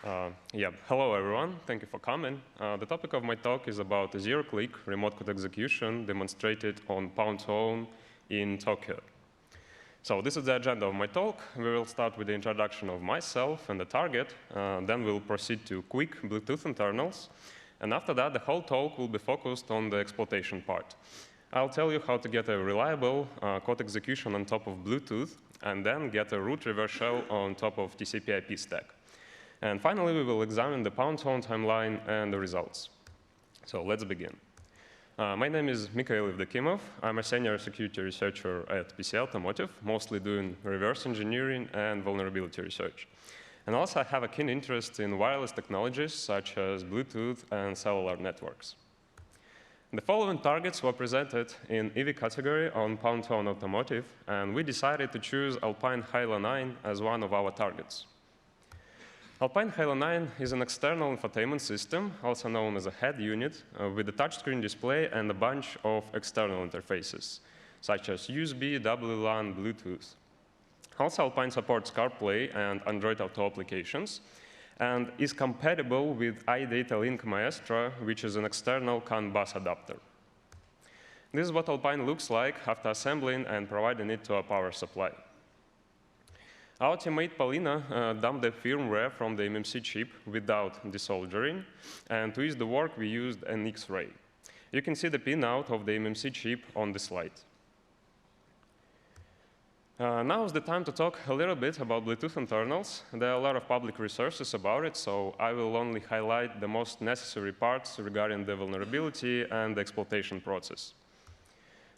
Hello everyone, thank you for coming. The topic of my talk is about a zero-click remote code execution demonstrated on Pound in Tokyo. So this is the agenda of my talk. We will start with the introduction of myself and the target, then we'll proceed to quick Bluetooth internals, and after that the whole talk will be focused on the exploitation part. I'll tell you how to get a reliable code execution on top of Bluetooth, and then get a root reverse shell on top of TCP/IP stack. And finally, we will examine the Pound timeline and the results. So let's begin. My name is Mikhail Evdokimov. I'm a senior security researcher at PC Automotive, mostly doing reverse engineering and vulnerability research. And also, I have a keen interest in wireless technologies such as Bluetooth and cellular networks. The following targets were presented in EVI category on Pound Automotive, and we decided to choose Alpine Halo 9 as one of our targets. Alpine Halo 9 is an external infotainment system, also known as a head unit, with a touchscreen display and a bunch of external interfaces, such as USB, WLAN, Bluetooth. Also, Alpine supports CarPlay and Android Auto applications, and is compatible with iData Link Maestro, which is an external CAN bus adapter. This is what Alpine looks like after assembling and providing it to a power supply. Our teammate Paulina dumped the firmware from the MMC chip without desoldering, and to ease the work, we used an X-ray. You can see the pinout of the MMC chip on the slide. Now is the time to talk a little bit about Bluetooth internals. There are a lot of public resources about it, so I will only highlight the most necessary parts regarding the vulnerability and the exploitation process.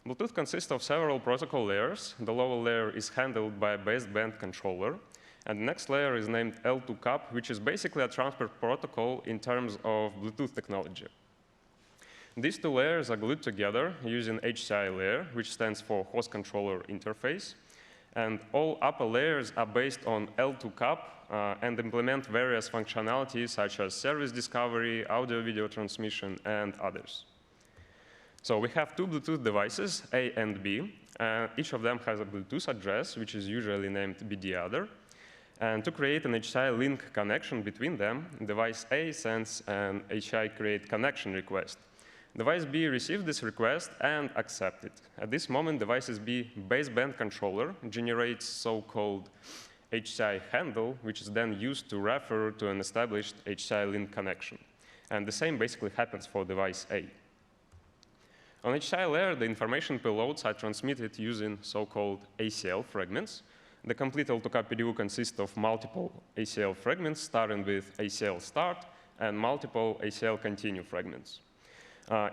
Bluetooth consists of several protocol layers. The lower layer is handled by a baseband controller, and the next layer is named L2CAP, which is basically a transport protocol in terms of Bluetooth technology. These two layers are glued together using HCI layer, which stands for host controller interface. And all upper layers are based on L2CAP and implement various functionalities such as service discovery, audio-video transmission, and others. So we have two Bluetooth devices, A and B. Each of them has a Bluetooth address, which is usually named BD-other. And to create an HCI link connection between them, device A sends an HCI create connection request. Device B receives this request and accepts it. At this moment, device B baseband controller generates so-called HCI handle, which is then used to refer to an established HCI link connection. And the same basically happens for device A. On HCI layer, the information payloads are transmitted using so-called ACL fragments. The complete L2CAP PDU consists of multiple ACL fragments, starting with ACL start and multiple ACL continue fragments.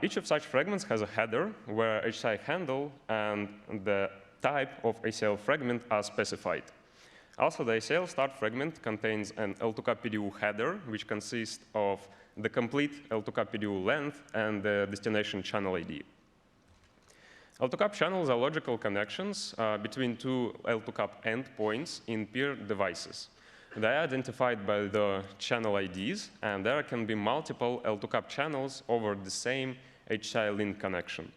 Each of such fragments has a header where HCI handle and the type of ACL fragment are specified. Also, the ACL start fragment contains an L2CAP PDU header, which consists of the complete L2CAP PDU length and the destination channel ID. L2CAP channels are logical connections between two L2CAP endpoints in peer devices. They are identified by the channel IDs, and there can be multiple L2CAP channels over the same HCI link connection.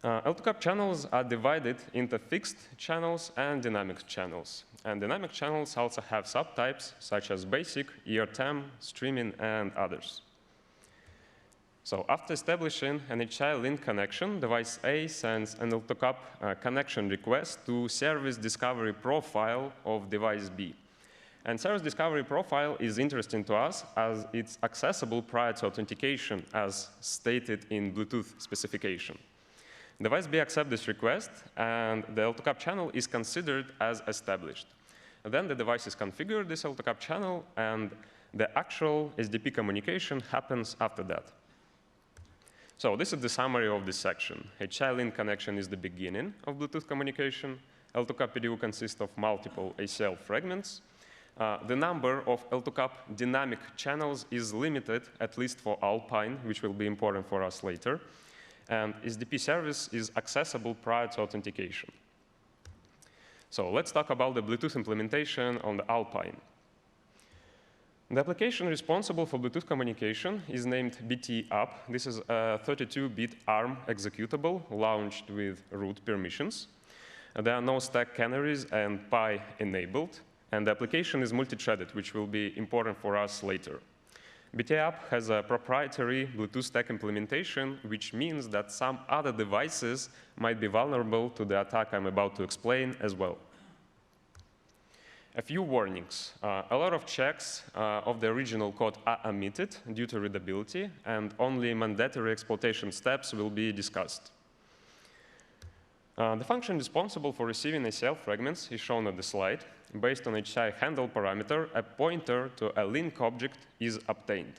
L2CAP channels are divided into fixed channels and dynamic channels. And dynamic channels also have subtypes, such as basic, ERTM, streaming, and others. So after establishing an HCI link connection, device A sends an L2CAP connection request to service discovery profile of device B. And service discovery profile is interesting to us as it's accessible prior to authentication, as stated in Bluetooth specification. Device B accepts this request, and the L2CAP channel is considered as established. Then the device is configured this L2CAP channel, and the actual SDP communication happens after that. So this is the summary of this section. HCI link connection is the beginning of Bluetooth communication. L2CAP PDU consists of multiple ACL fragments. The number of L2CAP dynamic channels is limited, at least for Alpine, which will be important for us later. And SDP service is accessible prior to authentication. So let's talk about the Bluetooth implementation on the Alpine. The application responsible for Bluetooth communication is named BT-app. This is a 32-bit ARM executable launched with root permissions. There are no stack canaries and PI enabled. and the application is multi-threaded, which will be important for us later. BT app has a proprietary Bluetooth stack implementation, which means that some other devices might be vulnerable to the attack I'm about to explain as well. A few warnings. A lot of checks of the original code are omitted due to readability, and only mandatory exploitation steps will be discussed. The function responsible for receiving ACL fragments is shown on the slide. Based on HCI handle parameter, a pointer to a link object is obtained.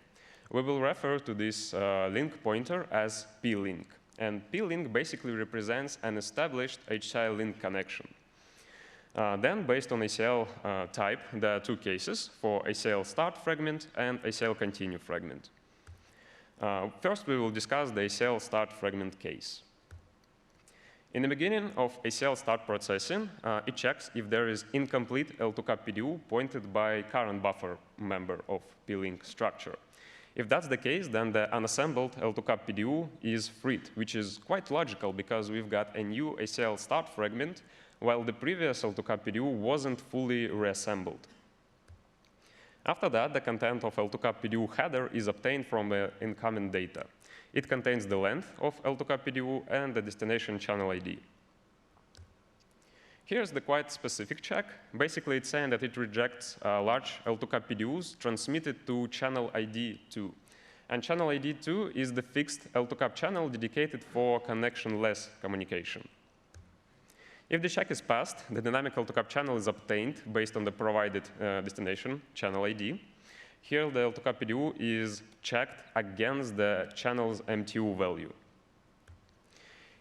We will refer to this link pointer as plink. And plink basically represents an established HCI link connection. Then, based on ACL type, there are two cases for ACL start fragment and ACL continue fragment. First, we will discuss the ACL start fragment case. In the beginning of ACL start processing, it checks if there is incomplete L2CAP PDU pointed by current buffer member of plink structure. If that's the case, then the unassembled L2CAP PDU is freed, which is quite logical because we've got a new ACL start fragment while the previous L2CAP PDU wasn't fully reassembled. After that, the content of L2CAP PDU header is obtained from the incoming data. It contains the length of L2CAP PDU and the destination channel ID. Here's the quite specific check. Basically, it's saying that it rejects large L2CAP PDUs transmitted to channel ID 2. And channel ID 2 is the fixed L2CAP channel dedicated for connectionless communication. If the check is passed, the dynamic L2CAP channel is obtained based on the provided destination channel ID. Here, the L2CAP PDU is checked against the channel's MTU value.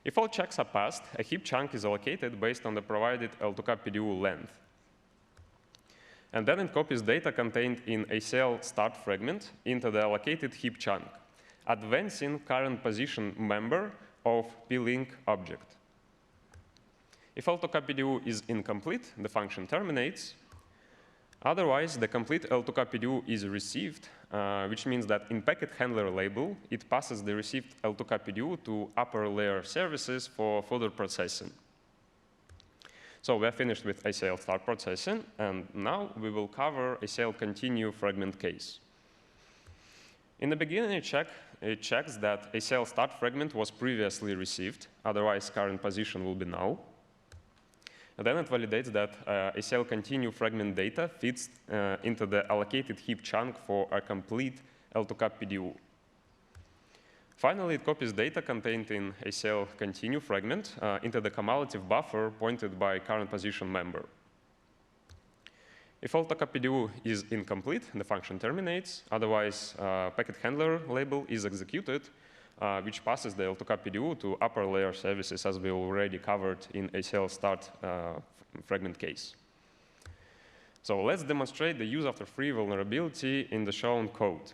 If all checks are passed, a heap chunk is allocated based on the provided L2CAP PDU length. And then it copies data contained in ACL start fragment into the allocated heap chunk, advancing current position member of plink object. If L2CAP PDU is incomplete, the function terminates. Otherwise, the complete L2CAP PDU is received, which means that in packet handler label, it passes the received L2CAP PDU to upper layer services for further processing. So we're finished with ACL start processing, and now we will cover ACL continue fragment case. In the beginning, it checks that ACL start fragment was previously received, otherwise current position will be null. And then it validates that ACL continue fragment data fits into the allocated heap chunk for a complete L2CAP PDU. Finally, it copies data contained in ACL continue fragment into the cumulative buffer pointed by current position member. If L2CAP PDU is incomplete, the function terminates. Otherwise, packet handler label is executed, which passes the L2CAP PDU to upper layer services, as we already covered in ACL start fragment case. So let's demonstrate the use after free vulnerability in the shown code.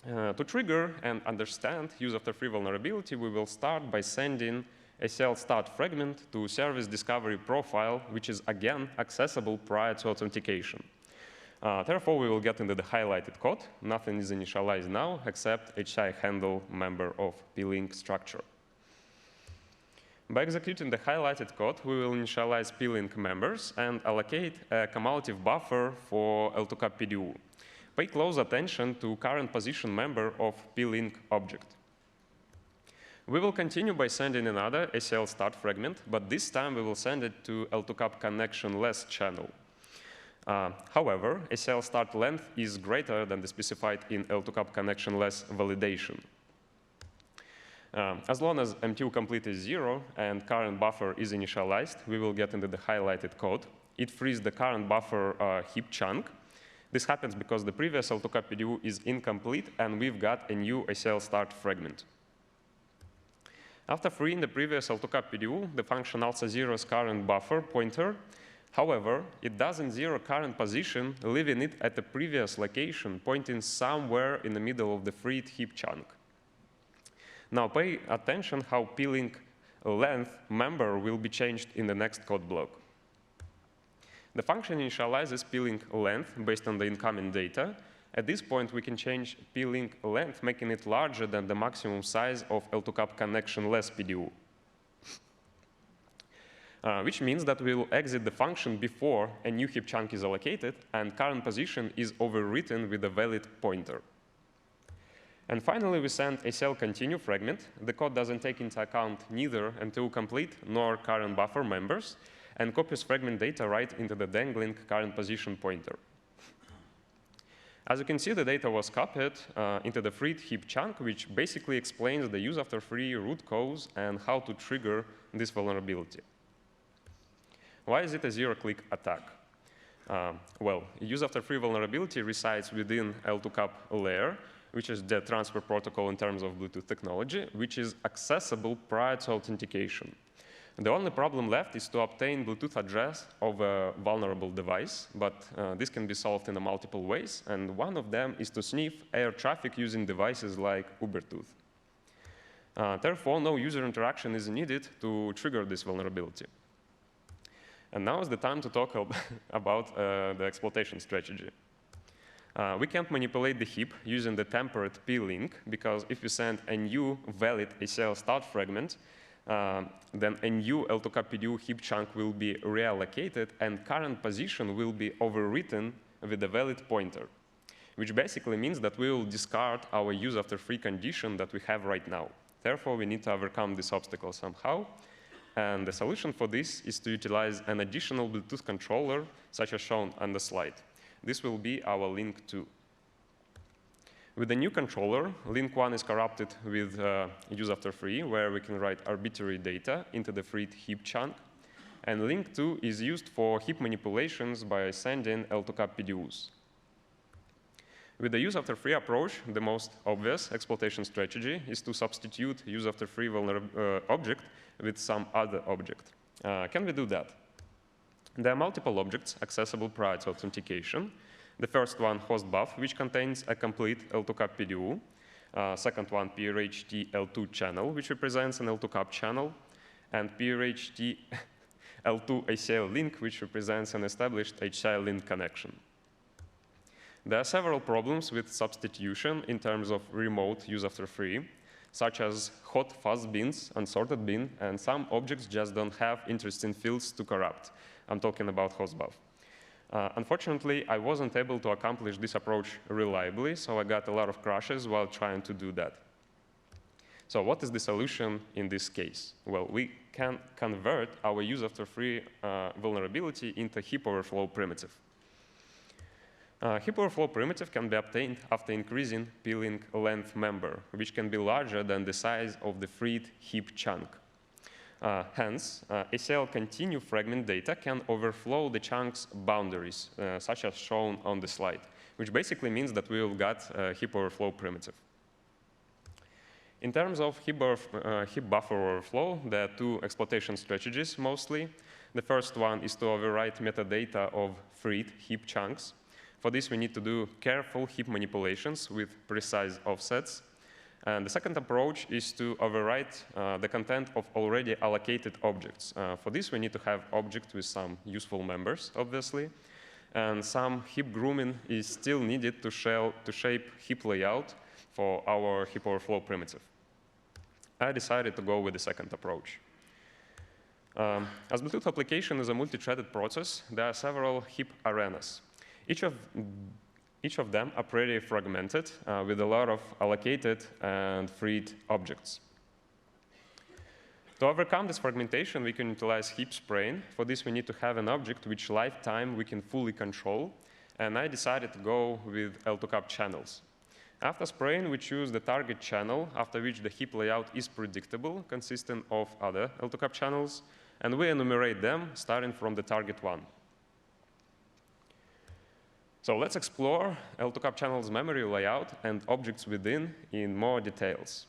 To trigger and understand use after free vulnerability, we will start by sending ACL start fragment to service discovery profile, which is again accessible prior to authentication. Therefore, we will get into the highlighted code. Nothing is initialized now except HCI handle member of plink structure. By executing the highlighted code, we will initialize plink members and allocate a cumulative buffer for L2CAP PDU. Pay close attention to current position member of plink object. We will continue by sending another ACL start fragment, but this time we will send it to L2CAP connectionless channel. However, ACL start length is greater than the specified in L2CAP connectionless validation. As long as MTU complete is 0 and current buffer is initialized, we will get into the highlighted code. It frees the current buffer heap chunk. This happens because the previous L2CAP PDU is incomplete, and we've got a new ACL start fragment. After freeing the previous L2CAP PDU, the function also zeroes current buffer pointer. However, it doesn't zero current position, leaving it at the previous location, pointing somewhere in the middle of the freed heap chunk. Now pay attention how plink length member will be changed in the next code block. The function initializes plink length based on the incoming data. At this point, we can change plink length, making it larger than the maximum size of L2CAP connectionless PDU. which means that we'll exit the function before a new heap chunk is allocated and current position is overwritten with a valid pointer. And finally, we send a cell continue fragment. The code doesn't take into account neither until complete nor current buffer members, and copies fragment data right into the dangling current position pointer. As you can see, the data was copied into the freed heap chunk, which basically explains the use after free root cause and how to trigger this vulnerability. Why is it a zero-click attack? Well, use after free vulnerability resides within L2CAP layer, which is the transfer protocol in terms of Bluetooth technology, which is accessible prior to authentication. The only problem left is to obtain Bluetooth address of a vulnerable device, but this can be solved in multiple ways, and one of them is to sniff air traffic using devices like Ubertooth. Therefore, no user interaction is needed to trigger this vulnerability. And now is the time to talk about the exploitation strategy. We can't manipulate the heap using the tempered p-link, because if we send a new valid ACL start fragment, then a new L2CAP PDU heap chunk will be reallocated, and current position will be overwritten with a valid pointer, which basically means that we will discard our use after free condition that we have right now. Therefore, we need to overcome this obstacle somehow. And the solution for this is to utilize an additional Bluetooth controller, such as shown on the slide. This will be our link 2. With the new controller, link 1 is corrupted with use after free, where we can write arbitrary data into the freed heap chunk. And link 2 is used for heap manipulations by sending L2CAP PDUs. With the use after free approach, the most obvious exploitation strategy is to substitute use after free object with some other object. Can we do that? There are multiple objects accessible prior to authentication. The first one, host buff, which contains a complete L2CAP PDU. Second one, PRHT L2 channel, which represents an L2CAP channel. And PRHT L2 ACL link, which represents an established HCI link connection. There are several problems with substitution in terms of remote use after free, such as hot fuzz bins, unsorted bin, and some objects just don't have interesting fields to corrupt. I'm talking about host buff. Unfortunately, I wasn't able to accomplish this approach reliably, so I got a lot of crashes while trying to do that. So what is the solution in this case? Well, we can convert our use after free vulnerability into heap overflow primitive. Heap overflow primitive can be obtained after increasing p-link length member, which can be larger than the size of the freed heap chunk. Hence, ACL continue fragment data can overflow the chunk's boundaries, such as shown on the slide, which basically means that we will get a heap overflow primitive. In terms of heap buffer overflow, there are two exploitation strategies mostly. The first one is to overwrite metadata of freed heap chunks. For this, we need to do careful heap manipulations with precise offsets. And the second approach is to overwrite the content of already allocated objects. For this, we need to have objects with some useful members, obviously. And some heap grooming is still needed to shape heap layout for our heap overflow primitive. I decided to go with the second approach. As Bluetooth application is a multi-threaded process, there are several heap arenas. Each of them are pretty fragmented with a lot of allocated and freed objects. To overcome this fragmentation, we can utilize heap spraying. For this, we need to have an object which lifetime we can fully control. And I decided to go with L2CAP channels. After spraying, we choose the target channel, after which the heap layout is predictable, consisting of other L2CAP channels. And we enumerate them, starting from the target one. So let's explore L2CAP channel's memory layout and objects within in more details.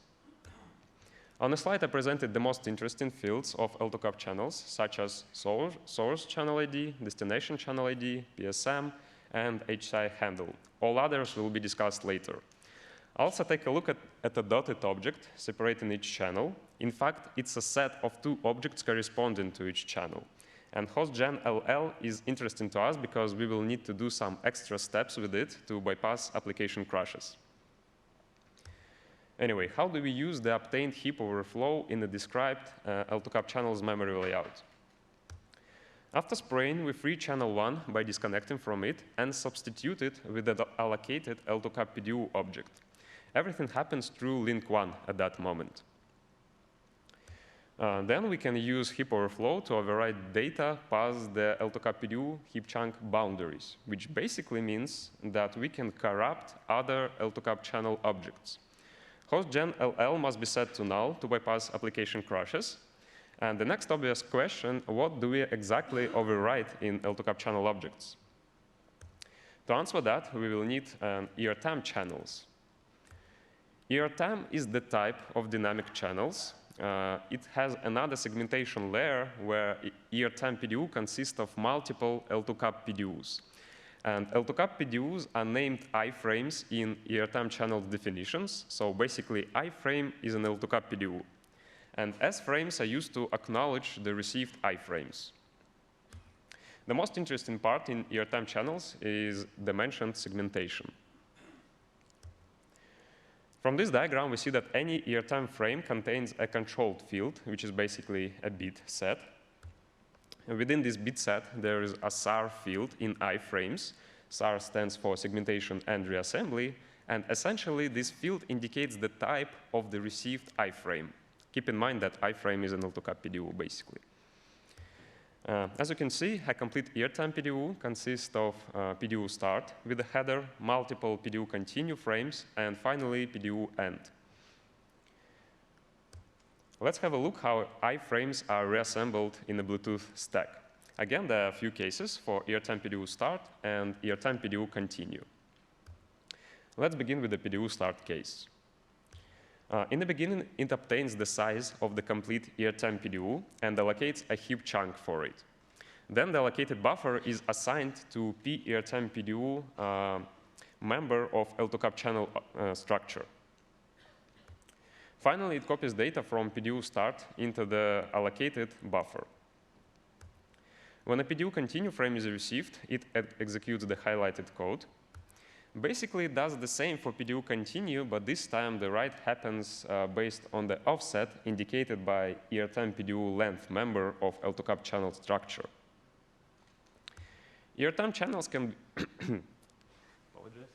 On the slide, I presented the most interesting fields of L2CAP channels, such as source channel ID, destination channel ID, PSM, and HCI handle. All others will be discussed later. Also, take a look at a dotted object separating each channel. In fact, it's a set of two objects corresponding to each channel. And hostgen LL is interesting to us because we will need to do some extra steps with it to bypass application crashes. Anyway, how do we use the obtained heap overflow in the described L2CAP channel's memory layout? After spraying, we free channel 1 by disconnecting from it and substitute it with the allocated L2CAP PDU object. Everything happens through link 1 at that moment. Then we can use heap overflow to override data past the L2CAP PDU heap chunk boundaries, which basically means that we can corrupt other L2CAP channel objects. Hostgen LL must be set to null to bypass application crashes. And the next obvious question, what do we exactly override in L2CAP channel objects? To answer that, we will need ERTM channels. ERTM is the type of dynamic channels. It has another segmentation layer where ERTM PDU consists of multiple L2CAP PDUs. And L2CAP PDUs are named iframes in ERTM channel definitions. So basically, iframe is an L2CAP PDU. And S-frames are used to acknowledge the received iframes. The most interesting part in ERTM channels is the mentioned segmentation. From this diagram, we see that any ERTM frame contains a controlled field, which is basically a bit set. And within this bit set, there is a SAR field in iframes. SAR stands for segmentation and reassembly. And essentially, this field indicates the type of the received iframe. Keep in mind that iframe is an L2CAP PDU, basically. As you can see, a complete ERTM PDU consists of PDU start with a header, multiple PDU continue frames, and finally PDU end. Let's have a look how iframes are reassembled in the Bluetooth stack. Again, there are a few cases for ERTM PDU start and ERTM PDU continue. Let's begin with the PDU start case. In the beginning, it obtains the size of the complete ERTM PDU and allocates a heap chunk for it. Then the allocated buffer is assigned to p-ERTM PDU member of L2CAP channel structure. Finally, it copies data from PDU start into the allocated buffer. When a PDU continue frame is received, it executes the highlighted code. Basically, it does the same for PDU continue, but this time the write happens based on the offset indicated by ERTM PDU length member of L2CAP channel structure. ERTM channels can be apologize.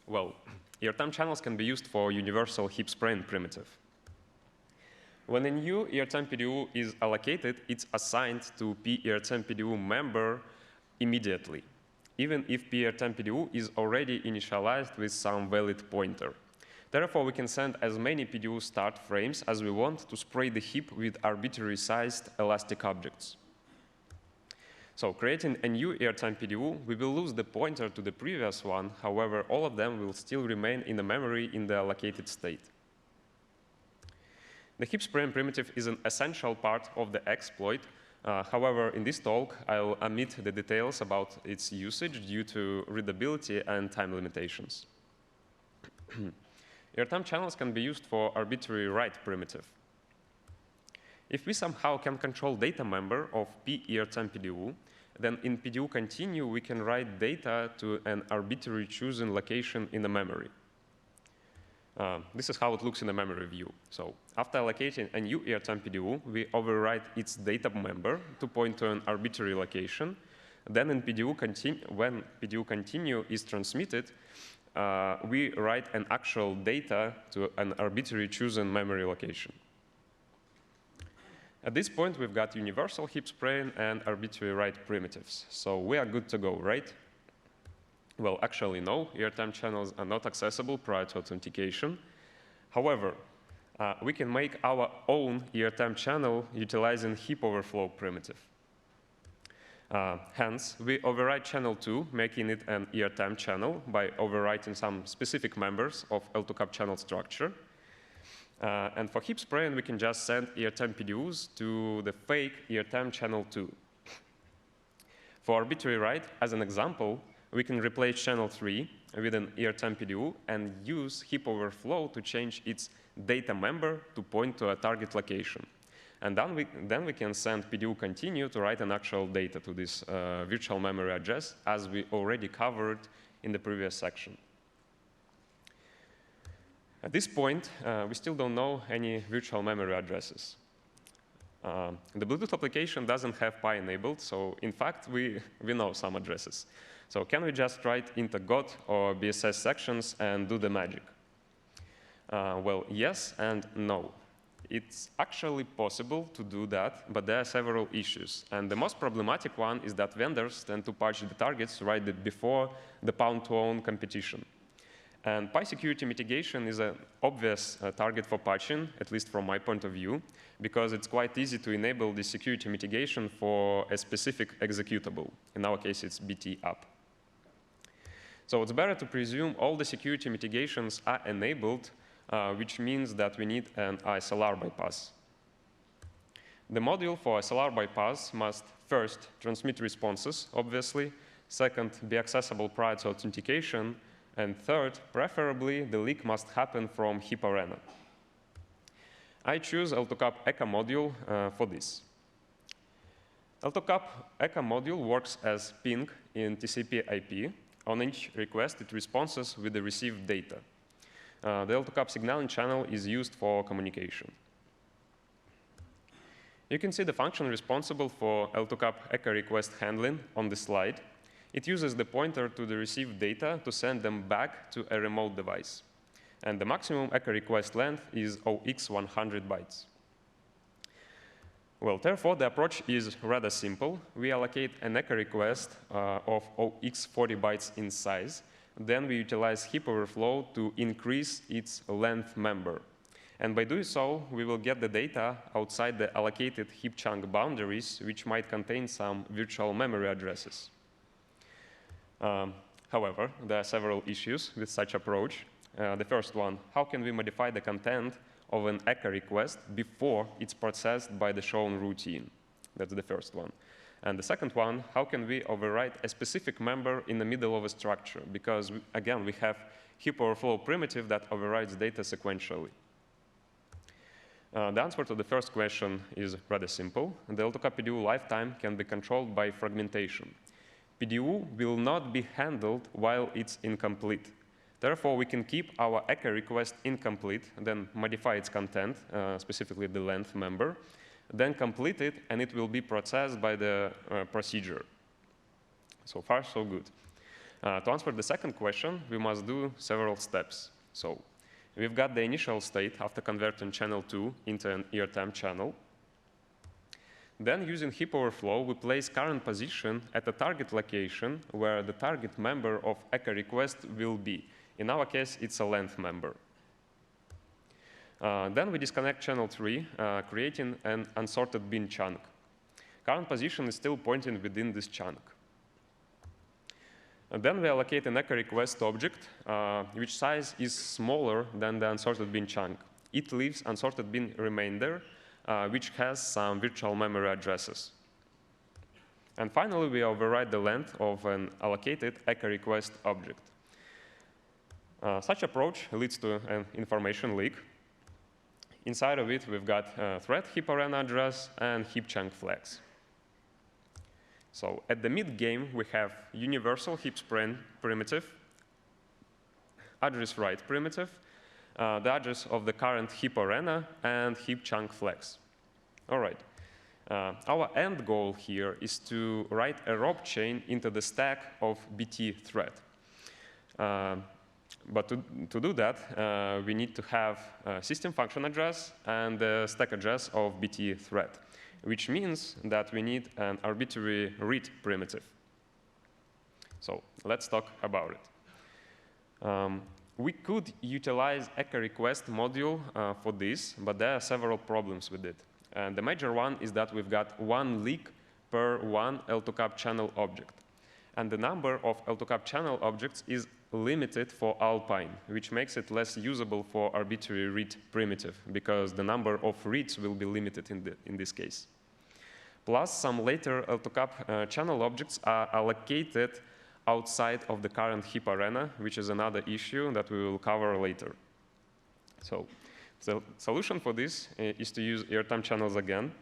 Well, ERTM channels can be used for universal heap spraying primitive. When a new ERTM PDU is allocated, it's assigned to p-ERTM PDU member immediately, even if p-ERTM PDU is already initialized with some valid pointer. Therefore, we can send as many PDU start frames as we want to spray the heap with arbitrary sized elastic objects. So creating a new ERTM PDU, we will lose the pointer to the previous one. However, all of them will still remain in the memory in the allocated state. The heap spraying primitive is an essential part of the exploit. However, in this talk, I'll omit the details about its usage due to readability and time limitations. ERTM channels can be used for arbitrary write primitive. If we somehow can control data member of p-ERTM PDU, then in PDU continue, we can write data to an arbitrary chosen location in the memory. This is how it looks in the memory view. So after allocating a new ERTM PDU, we overwrite its data member to point to an arbitrary location. Then in when PDU continue is transmitted, we write an actual data to an arbitrary chosen memory location. At this point, we've got universal heap spraying and arbitrary write primitives. So we are good to go, right? Well, actually, no. ERTM channels are not accessible prior to authentication. However, we can make our own ERTM channel utilizing heap overflow primitive. Hence, we override channel 2, making it an ERTM channel by overwriting some specific members of L2CAP channel structure. And for heap spraying, we can just send ERTM PDUs to the fake ERTM channel 2. For arbitrary write, as an example, we can replace channel 3 with an ERTM PDU and use heap overflow to change its data member to point to a target location. And then we can send PDU continue to write an actual data to this virtual memory address, as we already covered in the previous section. At this point, we still don't know any virtual memory addresses. The Bluetooth application doesn't have Pi enabled, so in fact, we know some addresses. So can we just write into GOT or BSS sections and do the magic? Well, yes and no. It's actually possible to do that, but there are several issues. And the most problematic one is that vendors tend to patch the targets right before the pound-to-own competition. And Pi security mitigation is an obvious target for patching, at least from my point of view, because it's quite easy to enable the security mitigation for a specific executable. In our case, it's BT app. So it's better to presume all the security mitigations are enabled, which means that we need an SLR bypass. The module for SLR bypass must first transmit responses, obviously, second, be accessible prior to authentication, and third, preferably, the leak must happen from Heap Arena. I choose L2CAP ECA module for this. L2CAP ECA module works as ping in TCP/IP. On each request, it responds with the received data. The L2CAP signaling channel is used for communication. You can see the function responsible for L2CAP ECA request handling on the slide. It uses the pointer to the received data to send them back to a remote device. And the maximum ECA request length is 0x100 bytes. Well, therefore, the approach is rather simple. We allocate an ECA request of 0x40 bytes in size. Then we utilize heap overflow to increase its length member. And by doing so, we will get the data outside the allocated heap chunk boundaries, which might contain some virtual memory addresses. However, there are several issues with such approach. The first one, how can we modify the content of an ECA request before it's processed by the shown routine? That's the first one. And the second one, how can we overwrite a specific member in the middle of a structure? Because, again, we have heap overflow primitive that overrides data sequentially. The answer to the first question is rather simple. The L2CAP PDU lifetime can be controlled by fragmentation. PDU will not be handled while it's incomplete. Therefore, we can keep our ECA request incomplete, then modify its content, specifically the length member, then complete it, and it will be processed by the procedure. So far, so good. To answer the second question, we must do several steps. So we've got the initial state after converting channel 2 into an ERTM channel. Then, using heap overflow, we place current position at the target location where the target member of ECA request will be. In our case, it's a length member. Then we disconnect channel 3, creating an unsorted bin chunk. Current position is still pointing within this chunk. And then we allocate an ECA request object, which size is smaller than the unsorted bin chunk. It leaves unsorted bin remainder, which has some virtual memory addresses. And finally, we override the length of an allocated ECA request object. Such approach leads to an information leak. Inside of it, we've got a thread heap arena address and heap chunk flags. So at the mid-game, we have universal heap spread primitive, address write primitive, the address of the current heap arena, and heap chunk flags. All right. Our end goal here is to write a rob chain into the stack of BT thread. But to do that, we need to have a system function address and the stack address of BT thread, which means that we need an arbitrary read primitive. So let's talk about it. We could utilize ECA request module for this, but there are several problems with it. And the major one is that we've got one leak per one L2CAP channel object. And the number of L2CAP channel objects is limited for Alpine, which makes it less usable for arbitrary read primitive, because the number of reads will be limited in this case. Plus, some later L2CAP channel objects are allocated outside of the current heap arena, which is another issue that we will cover later. So the solution for this is to use ERTM channels again.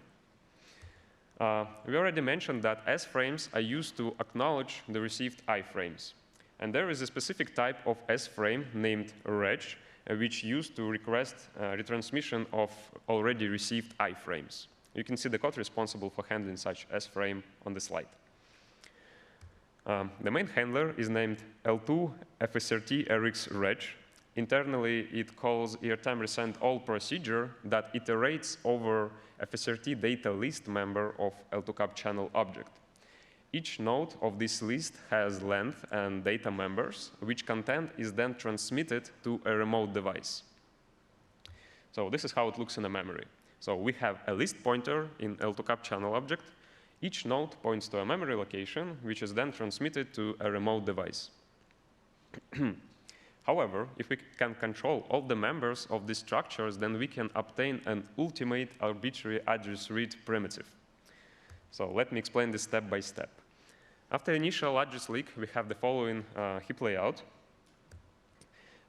We already mentioned that S frames are used to acknowledge the received I frames. And there is a specific type of S frame named reg, which used to request retransmission of already received iframes. You can see the code responsible for handling such S-frame on the slide. The main handler is named L2 FSRT RX reg. Internally, it calls ERTM resend all procedure that iterates over FSRT data list member of L2 cap channel object. Each node of this list has length and data members, which content is then transmitted to a remote device. So this is how it looks in the memory. So we have a list pointer in L2 cap channel object. Each node points to a memory location, which is then transmitted to a remote device. However, if we can control all the members of these structures, then we can obtain an ultimate arbitrary address read primitive. So let me explain this step by step. After initial address leak, we have the following heap layout.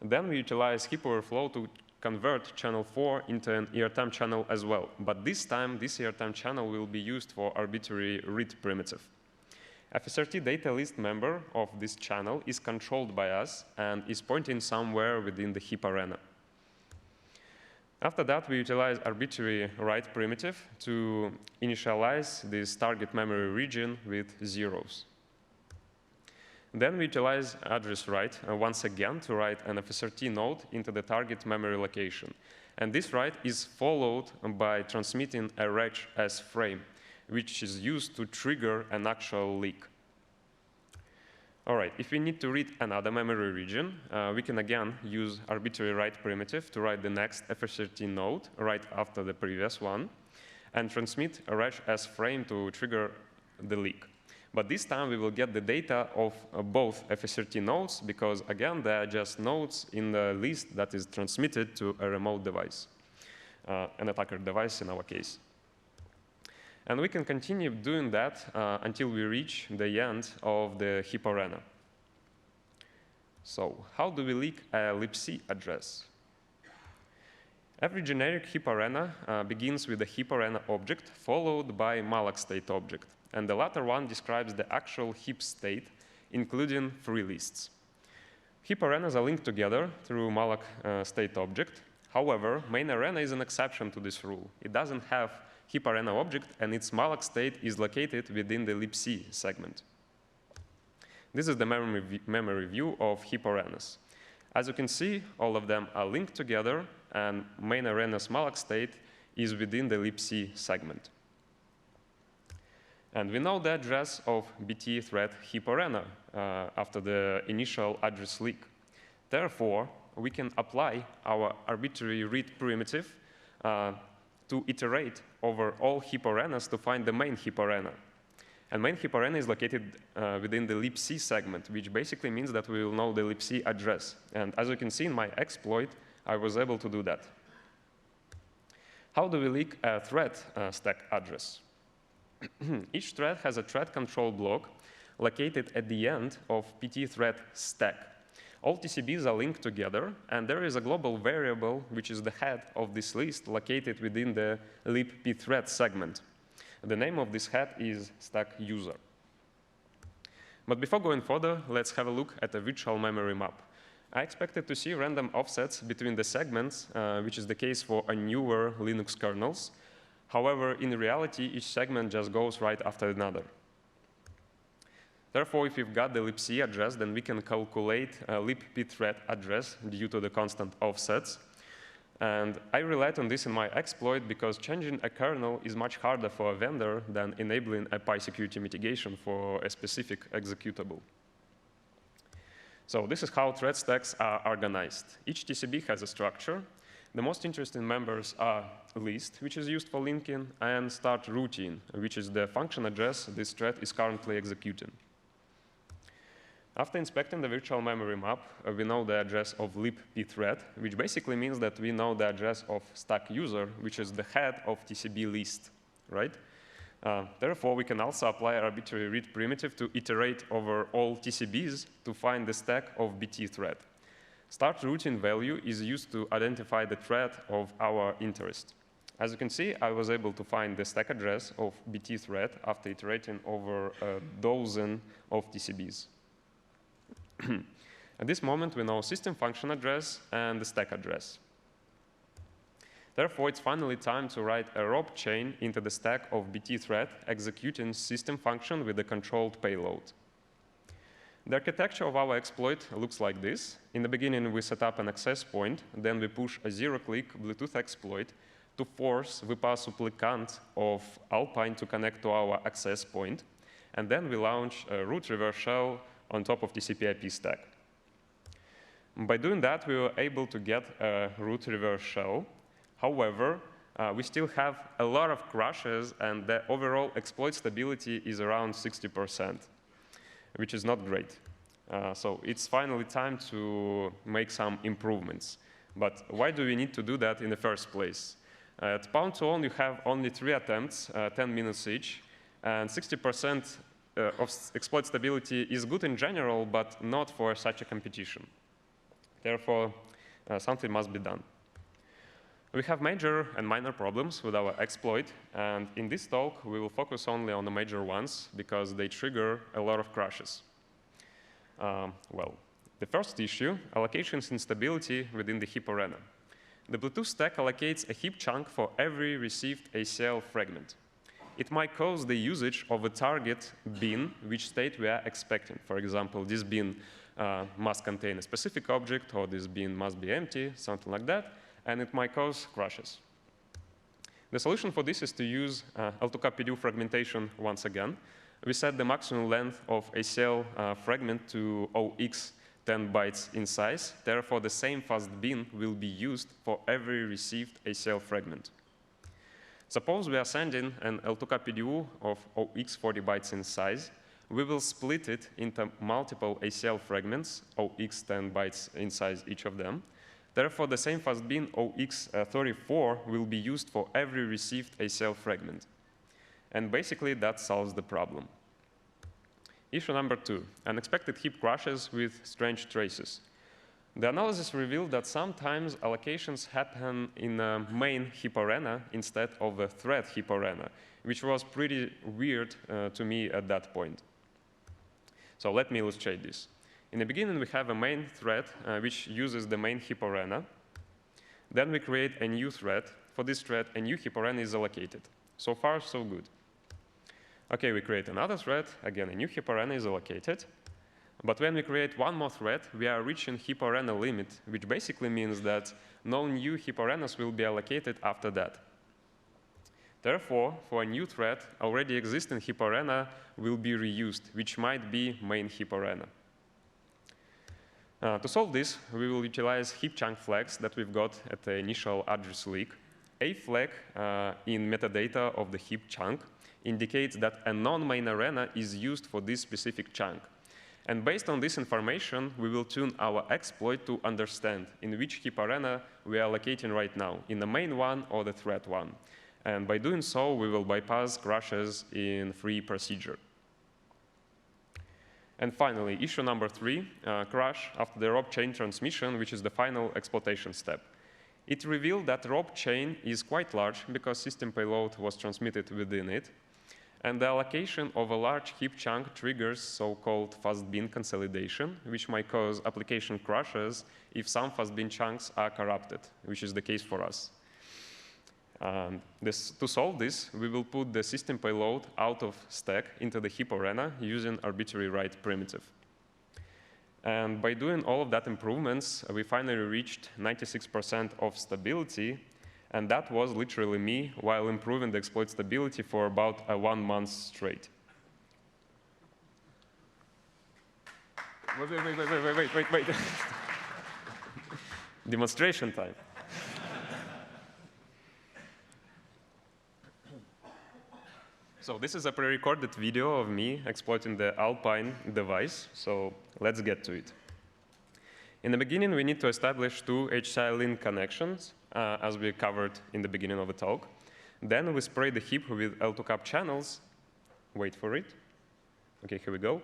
Then we utilize heap overflow to convert channel 4 into an ERTM channel as well. But this time, this ERTM channel will be used for arbitrary read primitive. FSRT data list member of this channel is controlled by us and is pointing somewhere within the heap arena. After that, we utilize arbitrary write primitive to initialize this target memory region with zeros. Then we utilize address write once again to write an FSRT node into the target memory location. And this write is followed by transmitting a reg S frame, which is used to trigger an actual leak. All right, if we need to read another memory region, we can again use arbitrary write primitive to write the next FSRT node right after the previous one, and transmit a reg S frame to trigger the leak. But this time we will get the data of both FSRT nodes, because again, they are just nodes in the list that is transmitted to a remote device, an attacker device in our case. And we can continue doing that until we reach the end of the heap arena. So how do we leak a libc address? Every generic heap arena begins with a heap arena object followed by malloc state object. And the latter one describes the actual heap state, including free lists. Heap arenas are linked together through malloc state object. However, main arena is an exception to this rule. It doesn't have heap arena object, and its malloc state is located within the libc segment. This is the memory view of heap arenas. As you can see, all of them are linked together, and main arena's malloc state is within the libc segment. And we know the address of BT thread heap arena after the initial address leak. Therefore, we can apply our arbitrary read primitive to iterate over all heap arenas to find the main heap arena. And main heap arena is located within the libc segment, which basically means that we will know the libc address. And as you can see in my exploit, I was able to do that. How do we leak a thread stack address? Each thread has a thread control block located at the end of PT thread stack. All TCBs are linked together, and there is a global variable, which is the head of this list, located within the libpthread segment. The name of this head is stack user. But before going further, let's have a look at a virtual memory map. I expected to see random offsets between the segments, which is the case for a newer Linux kernels. However, in reality, each segment just goes right after another. Therefore, if we've got the libc address, then we can calculate a libpthread address due to the constant offsets. And I relied on this in my exploit because changing a kernel is much harder for a vendor than enabling a PI security mitigation for a specific executable. So this is how thread stacks are organized. Each TCB has a structure. The most interesting members are list, which is used for linking, and start routine, which is the function address this thread is currently executing. After inspecting the virtual memory map, we know the address of libpthread, which basically means that we know the address of stack user, which is the head of TCB list, right? Therefore, we can also apply arbitrary read primitive to iterate over all TCBs to find the stack of BT thread. Start routine value is used to identify the thread of our interest. As you can see, I was able to find the stack address of BT thread after iterating over a dozen of TCBs. At this moment, we know system function address and the stack address. Therefore, it's finally time to write a rob chain into the stack of BT thread executing system function with the controlled payload. The architecture of our exploit looks like this. In the beginning, we set up an access point. Then we push a zero-click Bluetooth exploit to force the pass supplicant of Alpine to connect to our access point. And then we launch a root reverse shell on top of TCP/IP stack. By doing that, we were able to get a root reverse shell. However, we still have a lot of crashes, and the overall exploit stability is around 60%, which is not great. So it's finally time to make some improvements. But why do we need to do that in the first place? At pound2own, you have only 3 attempts, 10 minutes each, and 60% of exploit stability is good in general, but not for such a competition. Therefore, something must be done. We have major and minor problems with our exploit, and in this talk, we will focus only on the major ones because they trigger a lot of crashes. Well, the first issue, allocations instability within the heap arena. The Bluetooth stack allocates a heap chunk for every received ACL fragment. It might cause the usage of a target bin, which state we are expecting. For example, this bin must contain a specific object, or this bin must be empty, something like that, and it might cause crashes. The solution for this is to use L2CAPPDU fragmentation once again. We set the maximum length of ACL fragment to 0x10 bytes in size. Therefore, the same fast bin will be used for every received ACL fragment. Suppose we are sending an L2CAPPDU of 0x40 bytes in size. We will split it into multiple ACL fragments, 0x10 bytes in size each of them. Therefore, the same fast bin 0x34 will be used for every received ACL fragment. And basically, that solves the problem. Issue number 2, unexpected heap crashes with strange traces. The analysis revealed that sometimes allocations happen in a main heap arena instead of a thread heap arena, which was pretty weird to me at that point. So let me illustrate this. In the beginning, we have a main thread which uses the main heap arena. Then we create a new thread. For this thread, a new heap arena is allocated. So far, so good. OK, we create another thread. Again, a new heap arena is allocated. But when we create one more thread, we are reaching heap arena limit, which basically means that no new heap arenas will be allocated after that. Therefore, for a new thread, already existing heap arena will be reused, which might be main heap arena. To solve this, we will utilize heap chunk flags that we've got at the initial address leak. A flag in metadata of the heap chunk indicates that a non-main arena is used for this specific chunk. And based on this information, we will tune our exploit to understand in which heap arena we are allocating right now, in the main one or the thread one. And by doing so, we will bypass crashes in free procedure. And finally, issue number 3, crash after the rob chain transmission, which is the final exploitation step. It revealed that rob chain is quite large because system payload was transmitted within it. And the allocation of a large heap chunk triggers so-called fast bin consolidation, which might cause application crashes if some fast bin chunks are corrupted, which is the case for us. To solve this, we will put the system payload out of stack into the heap arena using arbitrary write primitive. And by doing all of that improvements, we finally reached 96% of stability. And that was literally me while improving the exploit stability for about 1 month straight. Wait. Demonstration time. So this is a pre-recorded video of me exploiting the Alpine device. So let's get to it. In the beginning, we need to establish 2 HCI link connections, as we covered in the beginning of the talk. Then we spray the heap with L2CAP channels. Wait for it. OK, here we go.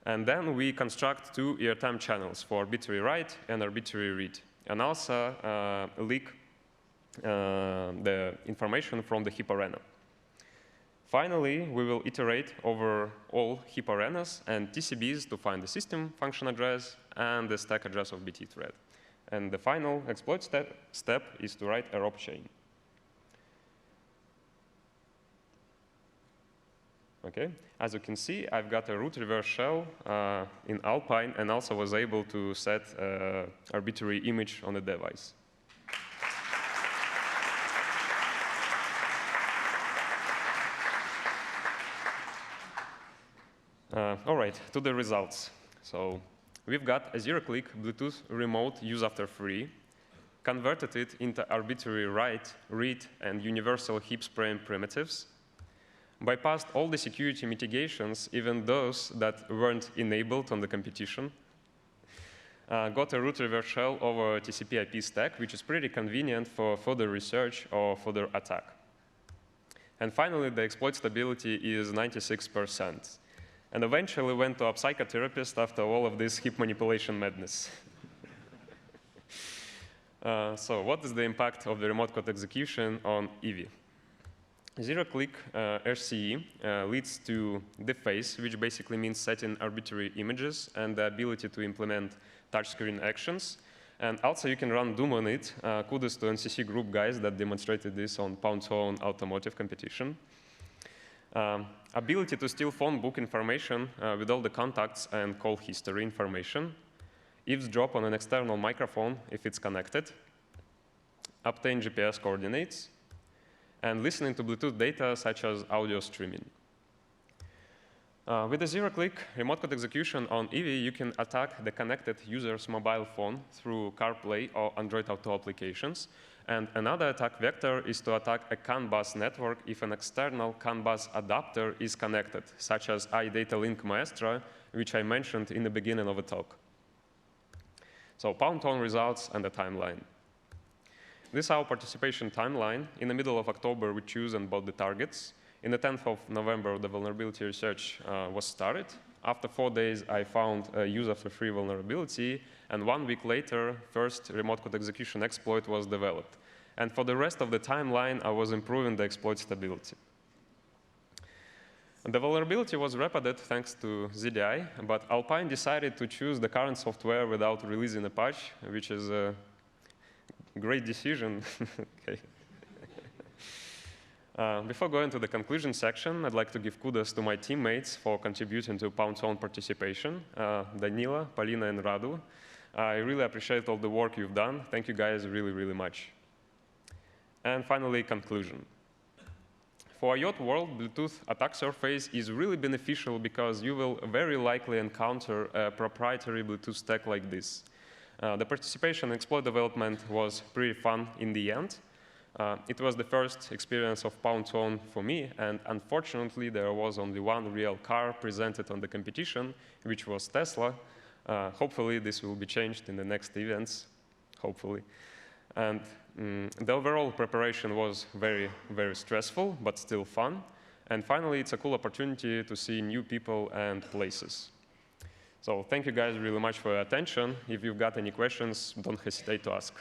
And then we construct 2 ERTM channels for arbitrary write and arbitrary read, and also leak the information from the heap arena. Finally, we will iterate over all heap arenas and TCBs to find the system function address and the stack address of BT thread. And the final exploit step is to write a rope chain. Okay. As you can see, I've got a root reverse shell in Alpine and also was able to set an arbitrary image on the device. All right, to the results. So we've got a zero-click Bluetooth remote use after free, converted it into arbitrary write, read, and universal heap spraying primitives, bypassed all the security mitigations, even those that weren't enabled on the competition, got a root reverse shell over TCP IP stack, which is pretty convenient for further research or further attack. And finally, the exploit stability is 96%. And eventually went to a psychotherapist after all of this heap manipulation madness. So what is the impact of the remote code execution on EV? Zero-click RCE leads to deface, which basically means setting arbitrary images and the ability to implement touchscreen actions. And also, you can run Doom on it. Kudos to NCC group guys that demonstrated this on Poundstone automotive competition. Ability to steal phone book information with all the contacts and call history information. Eavesdrop on an external microphone if it's connected. Obtain GPS coordinates. And listening to Bluetooth data such as audio streaming. With a zero-click remote code execution on EV, you can attack the connected user's mobile phone through CarPlay or Android Auto applications. And another attack vector is to attack a CAN bus network if an external CAN bus adapter is connected, such as iData Link Maestro, which I mentioned in the beginning of the talk. So Poundstone results and the timeline. This is our participation timeline. In the middle of October, we choose and bought the targets. In the 10th of November, the vulnerability research was started. After 4 days, I found a use after free vulnerability. And 1 week later, first remote code execution exploit was developed. And for the rest of the timeline, I was improving the exploit stability. The vulnerability was reported thanks to ZDI, but Alpine decided to choose the current software without releasing a patch, which is a great decision. Okay. Before going to the conclusion section, I'd like to give kudos to my teammates for contributing to Poundstone participation, Danila, Polina, and Radu. I really appreciate all the work you've done. Thank you guys really, really much. And finally, conclusion. For a yacht world, Bluetooth attack surface is really beneficial because you will very likely encounter a proprietary Bluetooth stack like this. The participation in exploit development was pretty fun in the end. It was the first experience of Poundstone for me, and unfortunately, there was only one real car presented on the competition, which was Tesla. Hopefully, this will be changed in the next events, hopefully. And the overall preparation was very, very stressful, but still fun. And finally, it's a cool opportunity to see new people and places. So thank you guys really much for your attention. If you've got any questions, don't hesitate to ask.